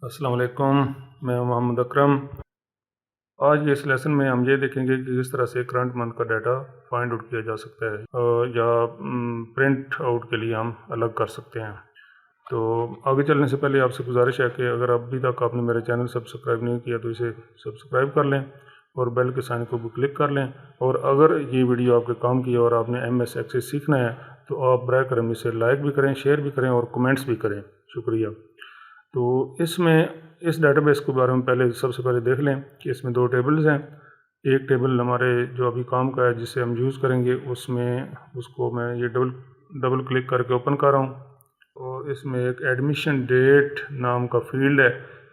अस्सलाम वालेकुम। मैं मोहम्मद अकरम। आज के इस लेसन में हम ये देखेंगे कि किस तरह से करंट मंथ का डाटा फाइंड आउट किया जा सकता है या प्रिंट आउट के लिए हम अलग कर सकते हैं। तो आगे चलने से पहले आपसे गुजारिश है कि अगर अभी तक आपने मेरे चैनल सब्सक्राइब नहीं किया तो इसे सब्सक्राइब कर लें और बेल के साइन को भी क्लिक कर लें। और अगर ये वीडियो आपके काम की है और आपने MS एक्सेस सीखना है तो आप बर करम इसे लाइक भी करें, शेयर भी करें और कमेंट्स भी करें। शुक्रिया। तो इस डेटाबेस के बारे में सबसे पहले देख लें कि इसमें दो टेबल्स हैं। एक टेबल हमारे जो अभी काम का है जिसे हम यूज़ करेंगे उसको मैं ये डबल क्लिक करके ओपन कर रहा हूँ और इसमें एक एडमिशन डेट नाम का फील्ड है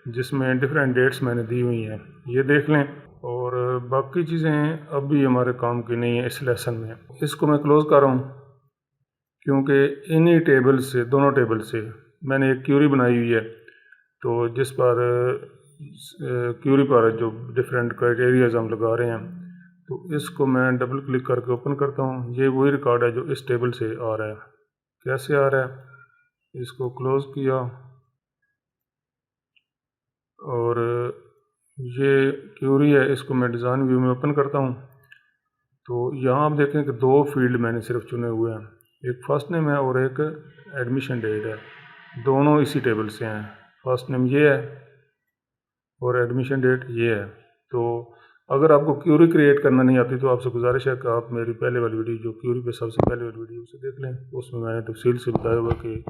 जिसमें डिफरेंट डेट्स मैंने दी हुई हैं, ये देख लें। और बाकी चीज़ें अभी हमारे काम की नहीं है इस लेसन में। इसको मैं क्लोज़ कर रहा हूँ क्योंकि इन्हीं टेबल से, दोनों टेबल से मैंने एक क्यूरी बनाई हुई है। तो जिस पर क्यूरी पर जो डिफरेंट क्राइटेरियाज हम लगा रहे हैं, तो इसको मैं डबल क्लिक करके ओपन करता हूँ। ये वही रिकॉर्ड है जो इस टेबल से आ रहा है। कैसे आ रहा है, इसको क्लोज़ किया और ये क्यूरी है, इसको मैं डिज़ाइन व्यू में ओपन करता हूँ। तो यहाँ आप देखें कि दो फील्ड मैंने सिर्फ चुने हुए हैं, एक फर्स्ट नेम है और एक एडमिशन डेट है। दोनों इसी टेबल से हैं। फर्स्ट नेम ये है और एडमिशन डेट ये है। तो अगर आपको क्यूरी क्रिएट करना नहीं आती तो आपसे गुजारिश है कि आप मेरी पहले वाली वीडियो, जो क्यूरी पे सबसे पहले वाली वीडियो, उसे देख लें। उसमें मैंने तफसील से बताया हुआ कि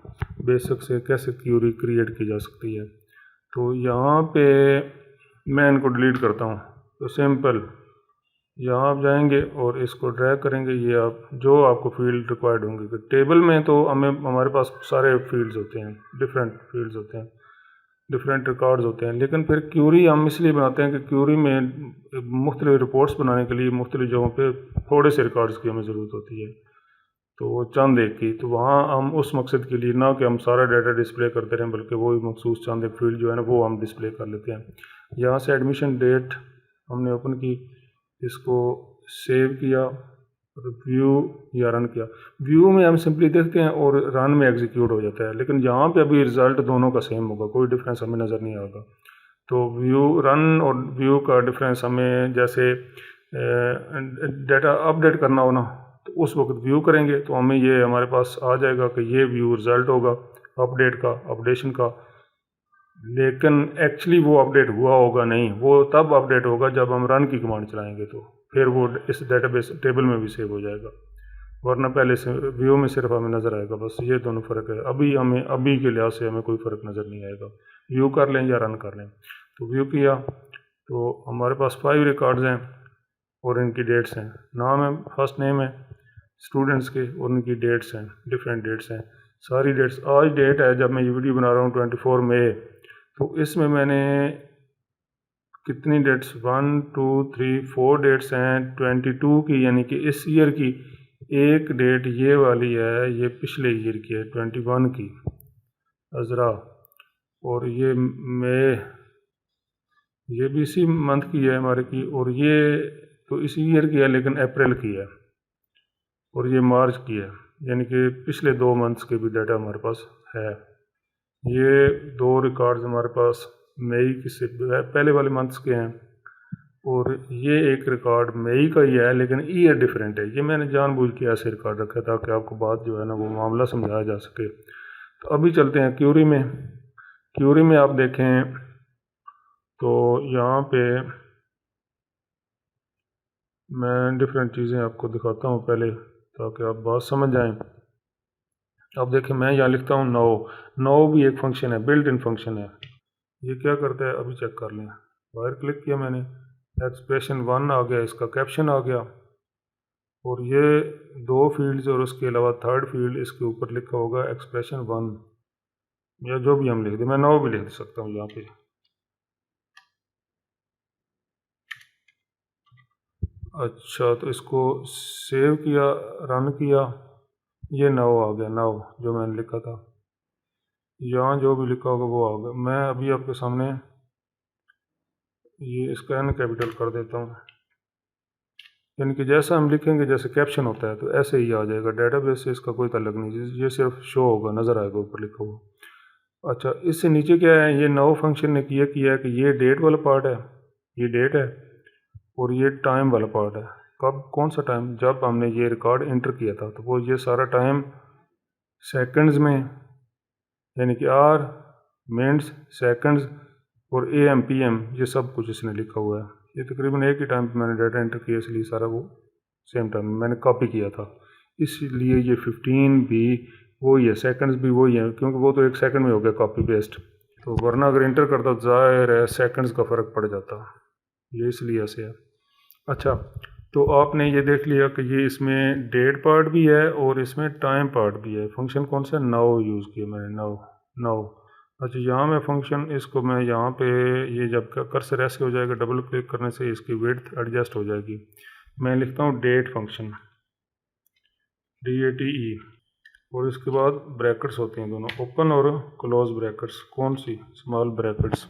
बेसिक से कैसे क्यूरी क्रिएट की जा सकती है। तो यहाँ पे मैं इनको डिलीट करता हूँ। तो सिंपल, यहाँ आप जाएंगे और इसको ड्रैग करेंगे। ये आप जो आपको फील्ड रिक्वायर्ड होंगे, कि टेबल में तो हमारे पास सारे फील्ड्स होते हैं, डिफरेंट फील्ड्स होते हैं, डिफरेंट रिकॉर्ड्स होते हैं। लेकिन फिर क्यूरी हम इसलिए बनाते हैं कि क्यूरी में मुख्तलिफ रिपोर्ट्स बनाने के लिए मुख्तलिफ जगहों पे थोड़े से रिकॉर्ड्स की हमें ज़रूरत होती है, तो वो चंद एक की। तो वहाँ हम उस मकसद के लिए ना कि हम सारा डाटा डिस्प्ले करते रहें, बल्कि वो मखसूस चंद एक फील्ड जो है ना वो हम डिस्प्ले कर लेते हैं। यहाँ से एडमिशन डेट हमने ओपन की, इसको सेव किया, व्यू या रन किया। व्यू में हम सिंपली देखते हैं और रन में एग्जीक्यूट हो जाता है, लेकिन यहाँ पे अभी रिज़ल्ट दोनों का सेम होगा, कोई डिफरेंस हमें नज़र नहीं आएगा। तो रन और व्यू का डिफरेंस हमें, जैसे डाटा अपडेट करना हो ना, तो उस वक्त व्यू करेंगे तो हमें ये हमारे पास आ जाएगा कि ये व्यू रिज़ल्ट होगा अपडेट का, अपडेशन का। लेकिन एक्चुअली वो अपडेट हुआ होगा नहीं, वो तब अपडेट होगा जब हम रन की कमांड चलाएंगे, तो फिर वो इस डेटाबेस टेबल में भी सेव हो जाएगा। वरना पहले से व्यू में सिर्फ हमें नज़र आएगा। बस ये दोनों फ़र्क है। अभी के लिहाज से हमें कोई फ़र्क नज़र नहीं आएगा, व्यू कर लें या रन कर लें। तो व्यू किया तो हमारे पास 5 रिकॉर्ड्स हैं और इनकी डेट्स हैं। नाम है, फर्स्ट नेम है स्टूडेंट्स के, और उनकी डेट्स हैं, डिफरेंट डेट्स हैं। सारी डेट्स, आज डेट है जब मैं ये वीडियो बना रहा हूँ 24 मई। तो इसमें मैंने कितनी डेट्स, 1 2 3 4 डेट्स हैं 22 की, यानी कि इस ईयर की। एक डेट ये वाली है, ये पिछले ईयर की है 21 की, अजरा। और ये मई, ये भी इसी मंथ की है हमारे की। और ये तो इसी ईयर की है लेकिन अप्रैल की है। और ये मार्च की है, यानी कि पिछले 2 मंथ्स के भी डाटा हमारे पास है। ये 2 रिकॉर्ड्स हमारे पास मई की से पहले वाले मंथ्स के हैं, और ये एक रिकॉर्ड मई का ही है लेकिन ईयर डिफरेंट है। ये मैंने जानबूझ के ऐसे रिकॉर्ड रखा ताकि आपको बात जो है ना वो मामला समझाया जा सके। तो अभी चलते हैं क्यूरी में। क्यूरी में आप देखें तो यहाँ पे मैं डिफरेंट चीज़ें आपको दिखाता हूँ पहले, ताकि आप बात समझ जाएं। अब देखें, मैं यहाँ लिखता हूँ नो। नो भी एक फंक्शन है, बिल्ट इन फंक्शन है। ये क्या करता है अभी चेक कर लें। बाहर क्लिक किया मैंने, एक्सप्रेशन 1 आ गया, इसका कैप्शन आ गया, और ये 2 फील्ड्स और उसके अलावा थर्ड फील्ड इसके ऊपर लिखा होगा एक्सप्रेशन 1, या जो भी हम लिख दें। मैं नो भी लिख सकता हूँ यहाँ पे। अच्छा, तो इसको सेव किया, रन किया, ये नो आ गया, नो जो मैंने लिखा था। यहाँ जो भी लिखा होगा वो आ गया। मैं अभी आपके सामने ये इसका n कैपिटल कर देता हूँ, यानी कि जैसा हम लिखेंगे, जैसे कैप्शन होता है तो ऐसे ही आ जाएगा। डेटाबेस से इसका कोई ताल्लुक नहीं, ये सिर्फ शो होगा, नज़र आएगा ऊपर लिखा हुआ। अच्छा, इससे नीचे क्या है, ये नाउ फंक्शन ने किया है कि ये डेट वाला पार्ट है, ये डेट है, और ये टाइम वाला पार्ट है। कब, कौन सा टाइम, जब हमने ये रिकॉर्ड एंटर किया था, तो वो ये सारा टाइम सेकंड्स में, यानी कि आर, मिनट्स, सेकंड्स और एम पी एम, ये सब कुछ इसने लिखा हुआ है। ये तकरीबन एक ही टाइम पे मैंने डाटा एंटर किया, इसलिए सारा वो सेम टाइम मैंने कॉपी किया था, इसलिए ये 15 भी वही है, सेकंड्स भी वही है, क्योंकि वो तो एक सेकंड में हो गया कॉपी पेस्ट। तो वरना अगर इंटर करता तो ज़ाहिर है सेकंड्स का फ़र्क पड़ जाता, ये इसलिए ऐसे है। अच्छा, तो आपने ये देख लिया कि ये इसमें डेट पार्ट भी है और इसमें टाइम पार्ट भी है। फंक्शन कौन सा, नाउ यूज़ किया मैंने, नाउ, नाउ। अच्छा, यहाँ मैं फंक्शन, इसको मैं यहाँ पे, ये जब कर्सर ऐसे हो जाएगा, डबल क्लिक करने से इसकी विड्थ एडजस्ट हो जाएगी। मैं लिखता हूँ डेट फंक्शन, DATE, और इसके बाद ब्रैकेट्स होते हैं दोनों, ओपन और क्लोज ब्रैकेट्स। कौन सी, स्मॉल ब्रैकेट्स।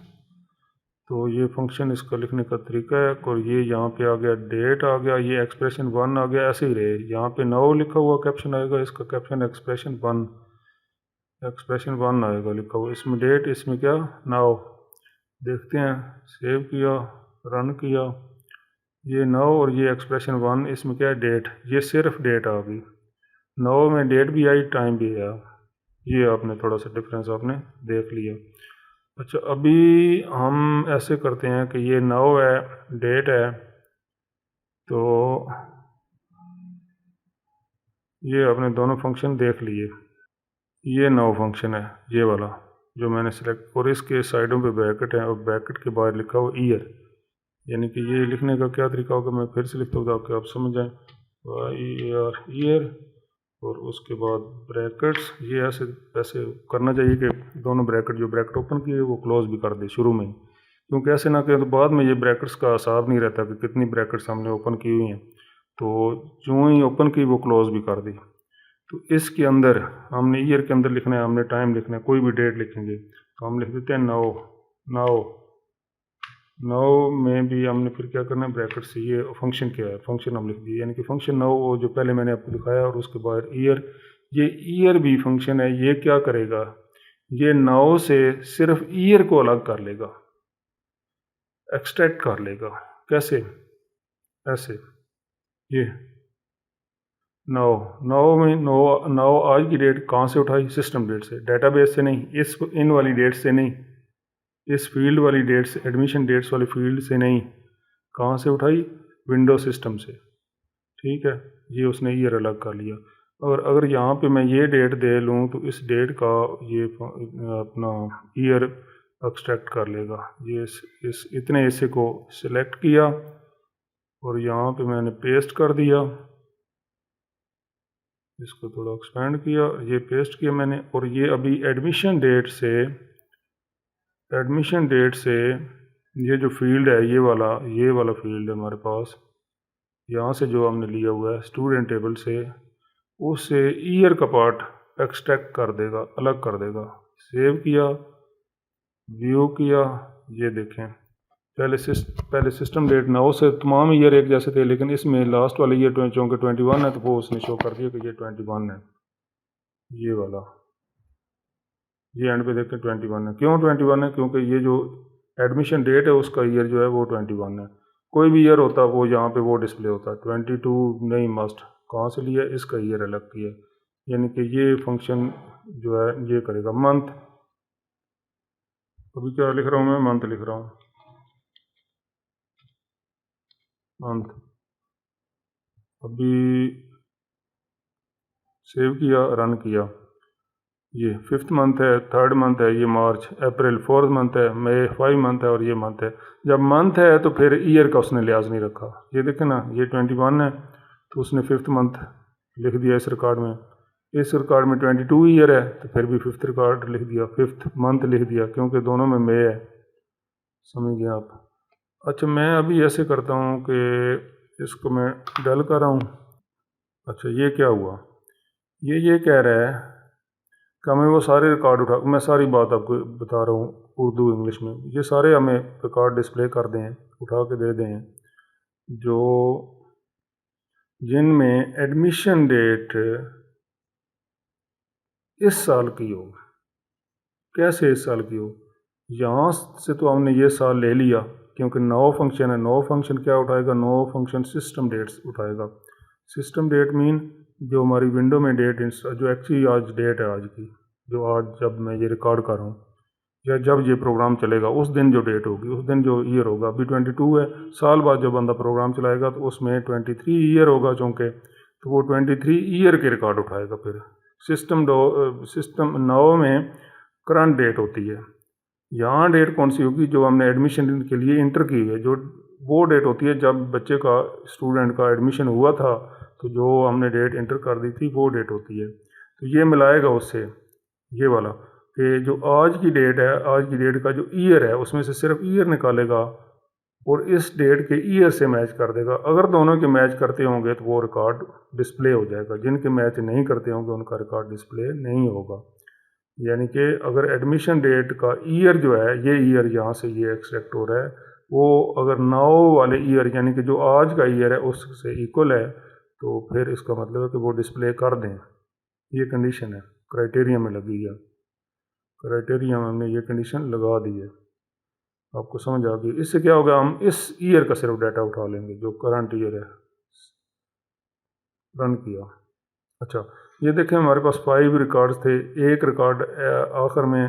तो ये फंक्शन इसका लिखने का तरीका है, और ये यहाँ पे आ गया डेट आ गया, ये एक्सप्रेशन 1 आ गया, ऐसे ही रहे। यहाँ पे नाउ लिखा हुआ कैप्शन आएगा, इसका कैप्शन एक्सप्रेशन 1 आएगा लिखा हुआ, इसमें डेट, इसमें क्या, नाउ। देखते हैं, सेव किया, रन किया, ये नाउ और ये एक्सप्रेशन 1, इसमें क्या है, डेट, ये सिर्फ डेट आ गई। नाउ में डेट भी आई, टाइम भी आया, ये आपने थोड़ा सा डिफरेंस आपने देख लिया। अच्छा, अभी हम ऐसे करते हैं कि ये नाउ है, डेट है, तो ये आपने दोनों फंक्शन देख लिए। ये नाउ फंक्शन है, ये वाला जो मैंने सेलेक्ट, और इसके साइडों पे ब्रैकेट है, और ब्रैकेट के बाहर लिखा हुआ ईयर, यानी कि ये लिखने का क्या तरीका होगा, मैं फिर से लिखता हूँ ताकि आप समझ जाएं, YER, ईयर, और उसके बाद ब्रैकेट्स, ये ऐसे ऐसे करना चाहिए कि दोनों ब्रैकेट, जो ब्रैकेट ओपन किए वो क्लोज भी कर दे शुरू में ही, क्योंकि ऐसे ना करें तो बाद में ये ब्रैकेट्स का हिसाब नहीं रहता कि कितनी ब्रैकेट्स हमने ओपन की हुई हैं, तो जो ही ओपन की वो क्लोज भी कर दी। तो इसके अंदर हमने ईयर के अंदर लिखना है, हमने टाइम लिखना है, कोई भी डेट लिखेंगे तो हम लिख देते हैं नाउ। नाउ, नाउ में भी हमने फिर क्या करना है, ब्रैकेट से, ये फंक्शन क्या है, फंक्शन हम लिख दिए, यानी कि फंक्शन नाउ वो जो पहले मैंने आपको दिखाया, और उसके बाद ईयर, ये ईयर भी फंक्शन है, ये क्या करेगा, ये नाउ से सिर्फ ईयर को अलग कर लेगा, एक्सट्रैक्ट कर लेगा। कैसे, ऐसे, ये नाउ, नाउ में नाउ, नाउ आज की डेट कहाँ से उठाई, सिस्टम डेट से, डेटाबेस से नहीं, इस इन वाली डेट से नहीं, इस फील्ड वाली डेट से, एडमिशन डेट्स वाली फील्ड से नहीं, कहाँ से उठाई, विंडो सिस्टम से। ठीक है, ये उसने ईयर अलग कर लिया। और अगर यहाँ पे मैं ये डेट दे लूँ तो इस डेट का ये अपना ईयर एक्सट्रैक्ट कर लेगा। ये इस इतने हिस्से को सिलेक्ट किया और यहाँ पे मैंने पेस्ट कर दिया, इसको थोड़ा एक्सपेंड किया, ये पेस्ट किया मैंने, और ये अभी एडमिशन डेट से, ये जो फील्ड है, ये वाला फील्ड है हमारे पास, यहाँ से जो हमने लिया हुआ है स्टूडेंट टेबल से, उससे ईयर का पार्ट एक्सट्रैक्ट कर देगा, अलग कर देगा। सेव किया, व्यू किया, ये देखें, पहले सिस्टम डेट नाउ से तमाम ईयर एक जैसे थे, लेकिन इसमें लास्ट वाले ईयर चूँकि 21 है तो वो उसने शो कर दिया कि ये 21 है, ये वाला, ये एंड पे देखें 21 है। क्यों 21 है, क्योंकि ये जो एडमिशन डेट है उसका ईयर जो है वो 21 है। कोई भी ईयर होता वो यहाँ पे वो डिस्प्ले होता, 22 नहीं मस्ट, कहाँ से लिया, इसका ईयर अलग किया, यानी कि ये फंक्शन जो है ये करेगा। मंथ, अभी क्या लिख रहा हूँ मैं, मंथ लिख रहा हूँ, मंथ, अभी सेव किया, रन किया, ये 5th मंथ है, 3rd मंथ है, ये मार्च, अप्रैल 4th मंथ है, मई 5 मंथ है, और ये मंथ है। जब मंथ है तो फिर ईयर का उसने लिहाज नहीं रखा, ये देखें ना, ये 21 है तो उसने 5th मंथ लिख दिया इस रिकॉर्ड में, इस रिकॉर्ड में 22 ईयर है तो फिर भी 5th रिकॉर्ड लिख दिया, 5th मंथ लिख दिया, क्योंकि दोनों में मई है। समझ गए आप। अच्छा, मैं अभी ऐसे करता हूँ कि इसको मैं डल कर रहा हूँ। अच्छा, ये क्या हुआ, ये कह रहा है कि हमें वो सारे रिकॉर्ड उठा, मैं सारी बात आपको बता रहा हूँ उर्दू इंग्लिश में, ये सारे हमें रिकॉर्ड डिस्प्ले कर दें, उठा के दे दें, जो जिनमें एडमिशन डेट इस साल की हो। कैसे इस साल की हो। यहाँ से तो हमने ये साल ले लिया क्योंकि नो फंक्शन है। नो फंक्शन क्या उठाएगा, नो फंक्शन सिस्टम डेट्स उठाएगा। सिस्टम डेट मीन जो हमारी विंडो में डेट जो एक्चुअली आज डेट है आज की, जो आज जब मैं ये रिकॉर्ड कर रहा हूँ या जब ये प्रोग्राम चलेगा उस दिन जो डेट होगी, उस दिन जो ईयर होगा। अभी 22 है, साल बाद जब बंदा प्रोग्राम चलाएगा तो उसमें 23 ईयर होगा चूँकि, तो वो 23 ईयर के रिकॉर्ड उठाएगा। फिर सिस्टम 9 में करंट डेट होती है। यहाँ डेट कौन सी होगी, जो हमने एडमिशन के लिए इंटर की है, जो वो डेट होती है जब बच्चे का, स्टूडेंट का एडमिशन हुआ था, तो जो हमने डेट इंटर कर दी थी वो डेट होती है। तो ये मिलाएगा उससे ये वाला कि जो आज की डेट है, आज की डेट का जो ईयर है उसमें से सिर्फ ईयर निकालेगा और इस डेट के ईयर से मैच कर देगा। अगर दोनों के मैच करते होंगे तो वो रिकॉर्ड डिस्प्ले हो जाएगा, जिनके मैच नहीं करते होंगे उनका रिकॉर्ड डिस्प्ले नहीं होगा। यानी कि अगर एडमिशन डेट का ईयर जो है, ये ईयर यहाँ से ये एक्सट्रैक्ट हो रहा है, वो अगर 9 वाले ईयर यानी कि जो आज का ईयर है उससे इक्वल है, तो फिर इसका मतलब है कि वो डिस्प्ले कर दें। ये कंडीशन है, क्राइटेरिया में लगी है, क्राइटेरिया में हमने ये कंडीशन लगा दी है। आपको समझ आ गई। इससे क्या होगा, हम इस ईयर का सिर्फ डाटा उठा लेंगे जो करंट ईयर है रन किया। अच्छा, ये देखें हमारे पास 5 रिकॉर्ड्स थे। एक रिकॉर्ड आखिर में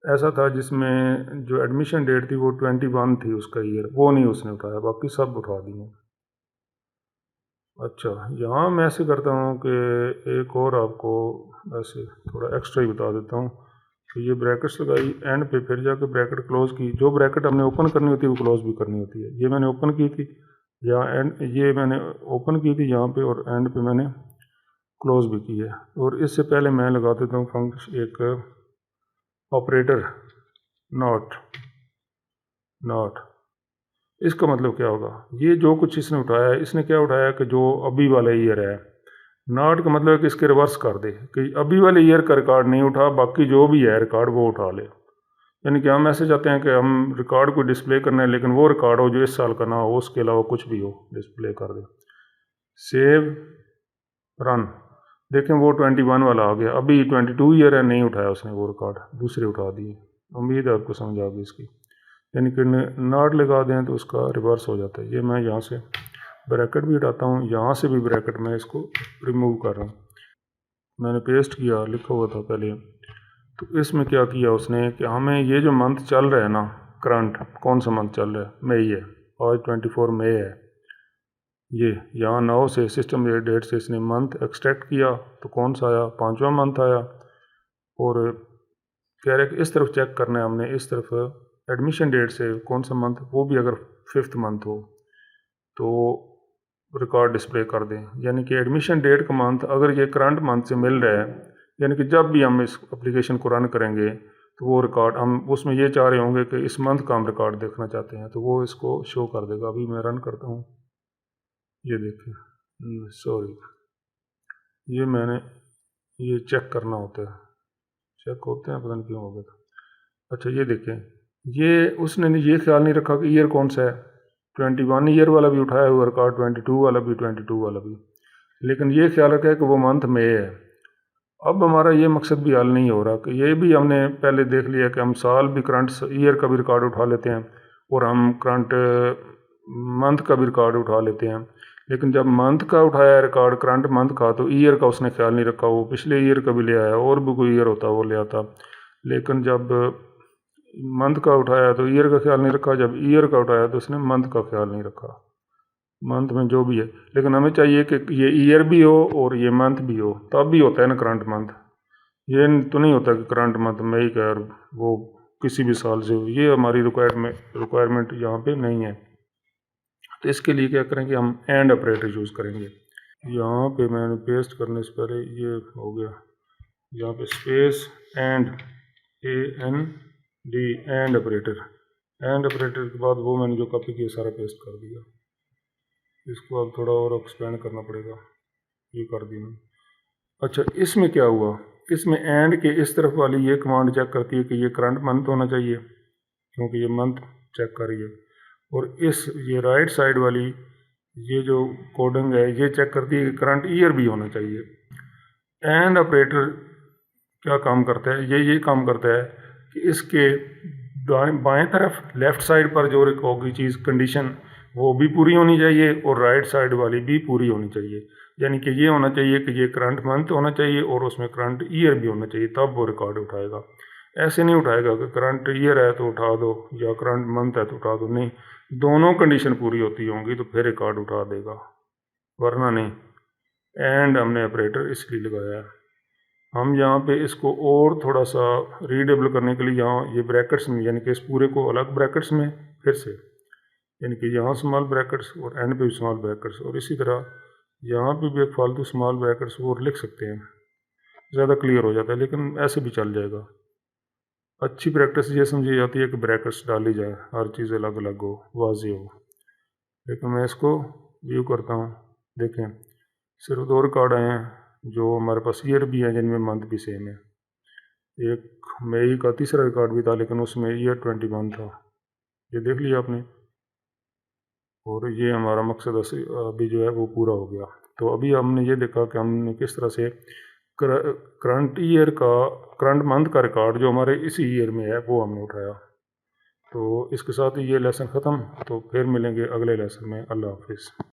ऐसा था जिसमें जो एडमिशन डेट थी वो 21 थी उसका ईयर, वो नहीं उसने उठाया, बाकी सब उठा दिए। अच्छा, यहाँ मैं ऐसे करता हूँ कि एक और आपको ऐसे थोड़ा एक्स्ट्रा ही बता देता हूँ कि ये ब्रैकेट्स लगाई एंड पे, फिर जाके ब्रैकेट क्लोज की। जो ब्रैकेट हमने ओपन करनी होती है वो क्लोज भी करनी होती है। ये मैंने ओपन की थी यहाँ एंड, ये मैंने ओपन की थी यहाँ पे और एंड पे मैंने क्लोज भी की है। और इससे पहले मैं लगा देता हूँ फंक्शन एक ऑपरेटर नॉट। इसका मतलब क्या होगा, ये जो कुछ इसने उठाया है, इसने क्या उठाया कि जो अभी वाला ईयर है। नॉट का मतलब है कि इसके रिवर्स कर दे कि अभी वाले ईयर का रिकॉर्ड नहीं उठा, बाकी जो भी है रिकॉर्ड वो उठा ले। यानी कि हम ऐसे चाहते हैं कि हम रिकॉर्ड को डिस्प्ले करना है लेकिन वो रिकॉर्ड हो जो इस साल का ना हो, उसके अलावा कुछ भी हो डिस्प्ले कर दे। सेव रन, देखें वो 21 वाला आ गया, अभी 22 ईयर है, नहीं उठाया उसने वो रिकॉर्ड, दूसरे उठा दिए। उम्मीद है आपको समझ आ गई इसकी। यानी कि नॉट लगा दें तो उसका रिवर्स हो जाता है। ये मैं यहाँ से ब्रैकेट भी हटाता हूँ, यहाँ से भी ब्रैकेट मैं इसको रिमूव कर रहा हूँ। मैंने पेस्ट किया, लिखा हुआ था पहले। तो इसमें क्या किया उसने कि हमें ये जो मंथ चल रहा है ना, करंट कौन सा मंथ चल रहा है, मई है, आज 24 मई है। ये यहाँ 9 से सिस्टम डेट से इसने मंथ एक्सट्रैक्ट किया तो कौन सा आया, 5वां मंथ आया। और कह रहे कि इस तरफ चेक करना है हमने, इस तरफ एडमिशन डेट से कौन सा मंथ, वो भी अगर 5th मंथ हो तो रिकॉर्ड डिस्प्ले कर दें। यानी कि एडमिशन डेट का मंथ अगर ये करंट मंथ से मिल रहा है, यानी कि जब भी हम इस एप्लीकेशन को रन करेंगे तो वो रिकॉर्ड, हम उसमें ये चाह रहे होंगे कि इस मंथ का हम रिकॉर्ड देखना चाहते हैं, तो वो इसको शो कर देगा। अभी मैं रन करता हूँ, ये देखिए, सॉरी, ये मैंने ये चेक करना होता है, चेक होते हैं, पता नहीं क्यों हो गया था। अच्छा, ये देखें, ये उसने ये ख्याल नहीं रखा कि ईयर कौन सा है। 21 ईयर वाला भी उठाया हुआ रिकॉर्ड, 22 वाला भी, 22 वाला भी, लेकिन ये ख्याल रखा है कि वो मंथ में है। अब हमारा ये मकसद भी हल नहीं हो रहा कि ये भी हमने पहले देख लिया कि हम साल भी, करंट ईयर का भी रिकॉर्ड उठा लेते हैं और हम करंट मंथ का भी रिकॉर्ड उठा लेते हैं। लेकिन जब मंथ का उठाया रिकॉर्ड, करंट मंथ का, तो ईयर का उसने ख्याल नहीं रखा। वो पिछले ईयर का भी ले आया, और भी कोई ईयर होता वो ले आता। लेकिन जब मंथ का उठाया तो ईयर का ख्याल नहीं रखा, जब ईयर का उठाया तो उसने मंथ का ख्याल नहीं रखा। मंथ में जो भी है, लेकिन हमें चाहिए कि ये ईयर भी हो और ये मंथ भी हो, तब भी होता है ना करंट मंथ। ये तो नहीं होता कि करंट मंथ मई का और वो किसी भी साल से हो। ये हमारी रिक्वायरमेंट यहाँ पे नहीं है। तो इसके लिए क्या करेंगे, हम एंड ऑपरेटर यूज़ करेंगे। यहाँ पे मैंने पेस्ट करने से पहले ये हो गया, यहाँ पे space and, AND, and operator. And operator के बाद वो मैंने जो कॉपी किया सारा पेस्ट कर दिया। इसको अब थोड़ा और एक्सपेंड करना पड़ेगा, ये कर दिया। अच्छा, इसमें क्या हुआ, इसमें एंड के इस तरफ वाली ये कमांड चेक करती है कि ये करंट मंथ होना चाहिए क्योंकि ये मंथ चेक कर रही है। और ये राइट साइड वाली ये जो कोडिंग है ये चेक करती है कि करंट ईयर भी होना चाहिए। एंड ऑपरेटर क्या काम करता है, ये काम करता है कि इसके बाएं तरफ लेफ़्ट साइड पर जो होगी चीज़ कंडीशन वो भी पूरी होनी चाहिए और राइट साइड वाली भी पूरी होनी चाहिए। यानी कि ये होना चाहिए कि ये करंट मंथ होना चाहिए और उसमें करंट ईयर भी होना चाहिए, तब वो रिकॉर्ड उठाएगा। ऐसे नहीं उठाएगा कि करंट ईयर है तो उठा दो या करंट मंथ है तो उठा दो, नहीं, दोनों कंडीशन पूरी होती होंगी तो फिर रिकॉर्ड उठा देगा, वरना नहीं। एंड हमने ऑपरेटर इसलिए लगाया है। हम यहाँ पे इसको और थोड़ा सा रीडेबल करने के लिए यहाँ ये ब्रैकेट्स में, यानी कि इस पूरे को अलग ब्रैकेट्स में फिर से, यानी कि यहाँ स्मॉल ब्रैकेट्स और एंड पे भी स्मॉल ब्रैकेट्स, और इसी तरह यहाँ पे भी एक फालतू स्मॉल ब्रैकेट्स और लिख सकते हैं, ज़्यादा क्लियर हो जाता है, लेकिन ऐसे भी चल जाएगा। अच्छी प्रैक्टिस ये समझी जाती है कि ब्रैकेट्स डाली जाए, हर चीज़ अलग अलग हो, वाज़ेह हो। लेकिन मैं इसको व्यू करता हूँ, देखें सिर्फ 2 रिकॉर्ड आए हैं जो हमारे पास ईयर भी हैं, जिनमें मंथ भी सेम है। एक मई का तीसरा रिकॉर्ड भी था, लेकिन उसमें ईयर 21 था, ये देख लिया आपने। और ये हमारा मकसद अभी जो है वो पूरा हो गया। तो अभी हमने ये देखा कि हमने किस तरह से करंट मंथ का रिकॉर्ड जो हमारे इसी ईयर में है वो हमने उठाया। तो इसके साथ ही ये लेसन ख़त्म, तो फिर मिलेंगे अगले लेसन में। अल्लाह हाफिज़।